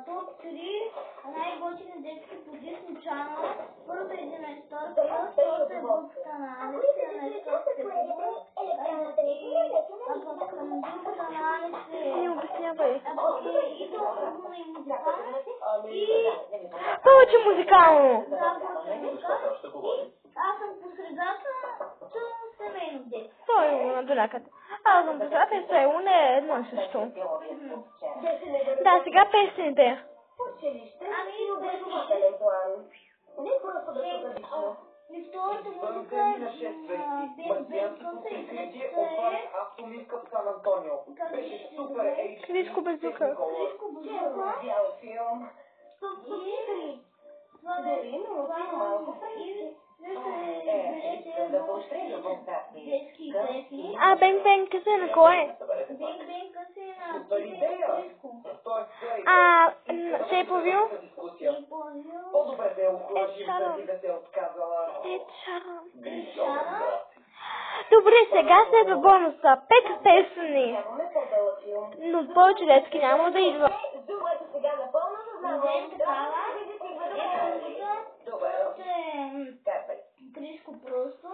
Топ 3 най-готини детски по Disney Channel. Първо един на историята, второто е Буката на Алиса, на историята на Алиса. Не обяснявай. И толкова и музикално. Повече музикално. Да, повече музикално. Аз съм по средата, семейно детство. Той е до някъде. Аз съм по средата и село не е едно и също. Да, сега песните. И втората музика е без кънца и третата е... Криско без духа. Криско без духа. А, Бенг Бенг късе на кой е? Бенг Бенг късе на Криско. А, се е появил? По-добре да е охладил, да се е отказала. Добре, сега следва бонуса. 5 песни. Но повече детски няма да идва. Криско просто.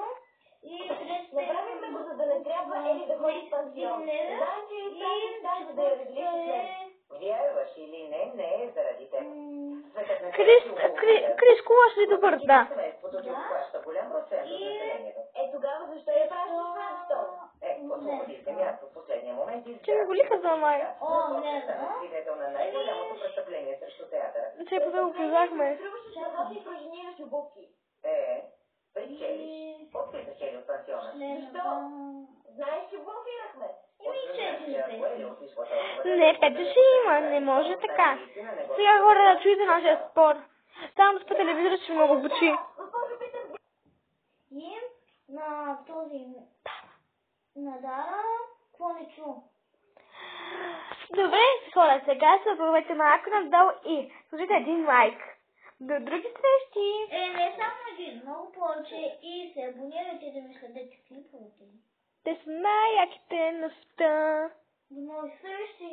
И направихме го, за да не трябва Ели да ходи в пансион. Знам, че и тази да я различи. Вярваш или не, не е заради теб. Криско още е добър, да. Голям процент от населението. Тогава защо я правиш това? Освободите място в последния момент и Че не го ли казал май? свидетел на най-голямото престъпление срещу театъра. Че да го познахме. Причелиш. Откъде спечели от пансиона? Защо? Знаеш, че блокирахме. Не, 5 ще има, не може така. Сега хора да чуете нашия спор. Само по телевизора ще много обучи. И на този... На Дара, какво не чу? Добре, хора, сега се отбавете малко надолу и сложите един лайк. До други срещи! Не само един, много повече и се абонирайте да ми следете клиповете. Те са най-яките на света. До нови срещи!